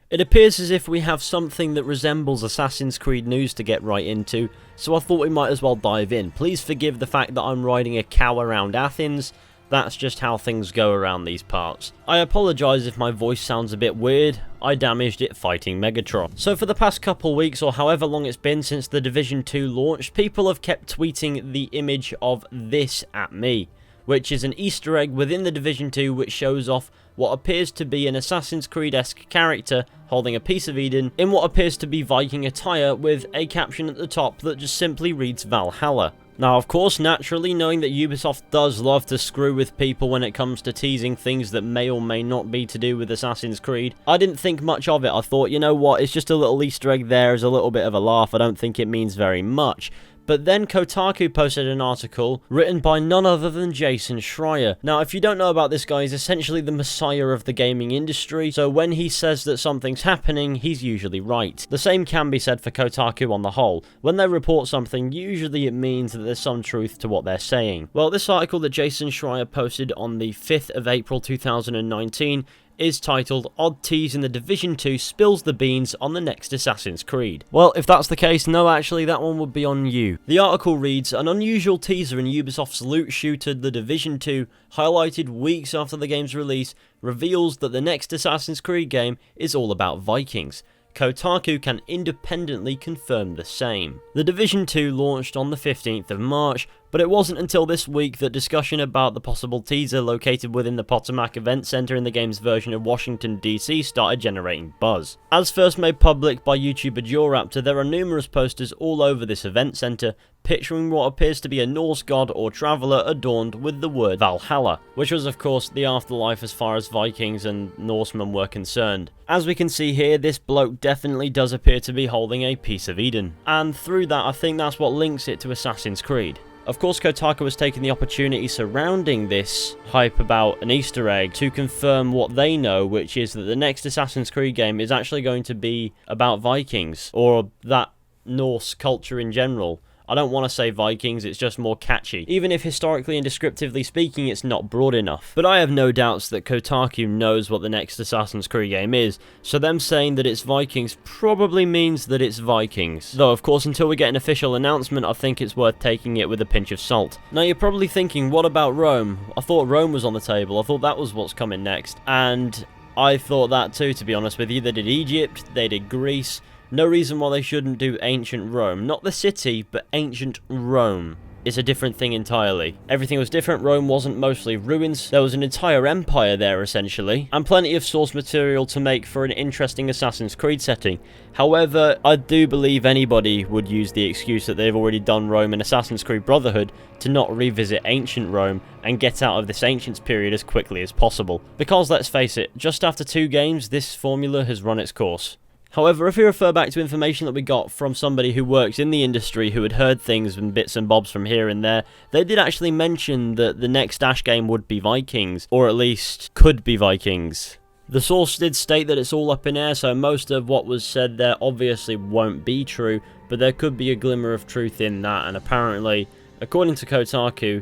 It appears as if we have something that resembles Assassin's Creed news to get right into, so I thought we might as well dive in. Please forgive the fact that I'm riding a cow around Athens. That's just how things go around these parts. I apologise if my voice sounds a bit weird. I damaged it fighting Megatron. So for the past couple weeks, or however long it's been since the Division 2 launched, people have kept tweeting the image of this at me, which is an Easter egg within the Division 2 which shows off what appears to be an Assassin's Creed-esque character holding a piece of Eden in what appears to be Viking attire with a caption at the top that just simply reads Valhalla. Now, of course, naturally, knowing that Ubisoft does love to screw with people when it comes to teasing things that may or may not be to do with Assassin's Creed, I didn't think much of it. I thought, you know what, it's just a little Easter egg there as a little bit of a laugh. I don't think it means very much. But then Kotaku posted an article written by none other than Jason Schreier. Now, if you don't know about this guy, he's essentially the messiah of the gaming industry, so when he says that something's happening, he's usually right. The same can be said for Kotaku on the whole. When they report something, usually it means that there's some truth to what they're saying. Well, this article that Jason Schreier posted on the 5th of April 2019 is titled "Odd Tease in the Division 2 Spills the Beans on the Next Assassin's Creed." Well, if that's the case, no, actually, that one would be on you. The article reads, "An unusual teaser in Ubisoft's loot shooter The Division 2, highlighted weeks after the game's release, reveals that the next Assassin's Creed game is all about Vikings. Kotaku can independently confirm the same." The Division 2 launched on the 15th of March, but it wasn't until this week that discussion about the possible teaser located within the Potomac Event Center in the game's version of Washington, D.C. started generating buzz. As first made public by YouTuber Joraptor, there are numerous posters all over this event center picturing what appears to be a Norse god or traveller adorned with the word Valhalla, which was of course the afterlife as far as Vikings and Norsemen were concerned. As we can see here, this bloke definitely does appear to be holding a piece of Eden, and through that I think that's what links it to Assassin's Creed. Of course, Kotaku has taken the opportunity surrounding this hype about an Easter egg to confirm what they know, which is that the next Assassin's Creed game is actually going to be about Vikings, or that Norse culture in general. I don't want to say Vikings, it's just more catchy, even if historically and descriptively speaking it's not broad enough. But I have no doubts that Kotaku knows what the next Assassin's Creed game is, so them saying that it's Vikings probably means that it's Vikings. Though of course until we get an official announcement, I think it's worth taking it with a pinch of salt. Now you're probably thinking, what about Rome? I thought Rome was on the table, I thought that was what's coming next. And I thought that too, to be honest with you. They did Egypt, they did Greece. No reason why they shouldn't do ancient Rome. Not the city, but ancient Rome. It's a different thing entirely. Everything was different. Rome wasn't mostly ruins. There was an entire empire there, essentially, and plenty of source material to make for an interesting Assassin's Creed setting. However, I do believe anybody would use the excuse that they've already done Rome in Assassin's Creed Brotherhood to not revisit ancient Rome and get out of this ancients period as quickly as possible. Because let's face it, just after 2 games, this formula has run its course. However, if we refer back to information that we got from somebody who works in the industry who had heard things and bits and bobs from here and there, they did actually mention that the next Dash game would be Vikings, or at least could be Vikings. The source did state that it's all up in air, so most of what was said there obviously won't be true, but there could be a glimmer of truth in that, and apparently, according to Kotaku,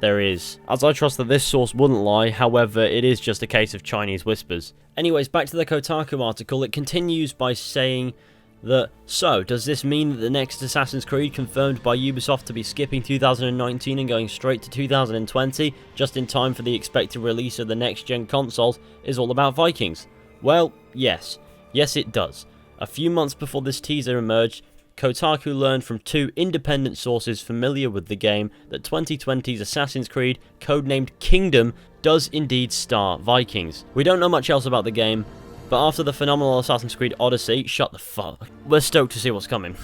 there is. As I trust that this source wouldn't lie, however, it is just a case of Chinese whispers. Anyways, back to the Kotaku article, it continues by saying that, so, does this mean that the next Assassin's Creed, confirmed by Ubisoft to be skipping 2019 and going straight to 2020, just in time for the expected release of the next-gen consoles, is all about Vikings? Well, yes. Yes, it does. A few months before this teaser emerged, Kotaku learned from 2 independent sources familiar with the game that 2020's Assassin's Creed, codenamed Kingdom, does indeed star Vikings. We don't know much else about the game, but after the phenomenal Assassin's Creed Odyssey, shut the fuck. We're stoked to see what's coming.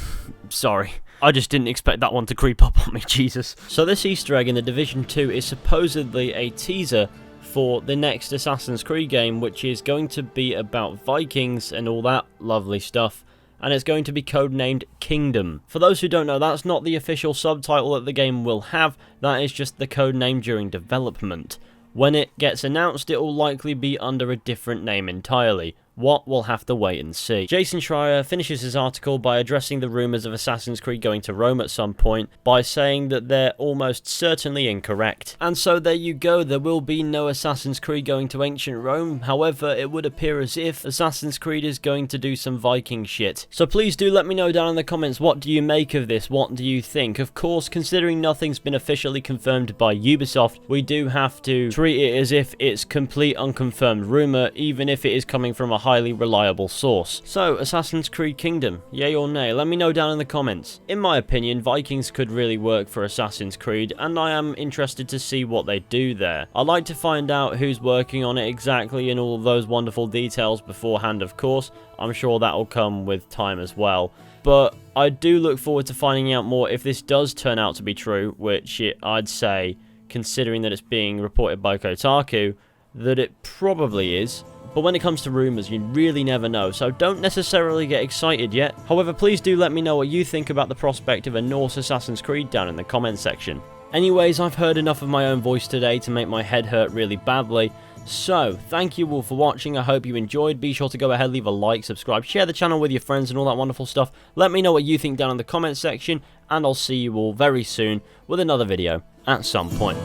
Sorry. I just didn't expect that one to creep up on me, Jesus. So this Easter egg in the Division 2 is supposedly a teaser for the next Assassin's Creed game, which is going to be about Vikings and all that lovely stuff. And it's going to be codenamed Kingdom. For those who don't know, that's not the official subtitle that the game will have, that is just the code name during development. When it gets announced, it will likely be under a different name entirely. What, we'll have to wait and see. Jason Schreier finishes his article by addressing the rumours of Assassin's Creed going to Rome at some point by saying that they're almost certainly incorrect. And so there you go, there will be no Assassin's Creed going to ancient Rome. However, it would appear as if Assassin's Creed is going to do some Viking shit. So please do let me know down in the comments, what do you make of this? What do you think? Of course, considering nothing's been officially confirmed by Ubisoft, we do have to treat it as if it's complete unconfirmed rumour, even if it is coming from a highly reliable source. So, Assassin's Creed Kingdom, yay or nay? Let me know down in the comments. In my opinion, Vikings could really work for Assassin's Creed, and I am interested to see what they do there. I'd like to find out who's working on it exactly and all of those wonderful details beforehand, of course. I'm sure that'll come with time as well. But I do look forward to finding out more if this does turn out to be true, which I'd say, considering that it's being reported by Kotaku, that it probably is. But when it comes to rumours, you really never know, so don't necessarily get excited yet. However, please do let me know what you think about the prospect of a Norse Assassin's Creed down in the comments section. Anyways, I've heard enough of my own voice today to make my head hurt really badly. So, thank you all for watching, I hope you enjoyed. Be sure to go ahead, leave a like, subscribe, share the channel with your friends and all that wonderful stuff. Let me know what you think down in the comments section, and I'll see you all very soon with another video at some point.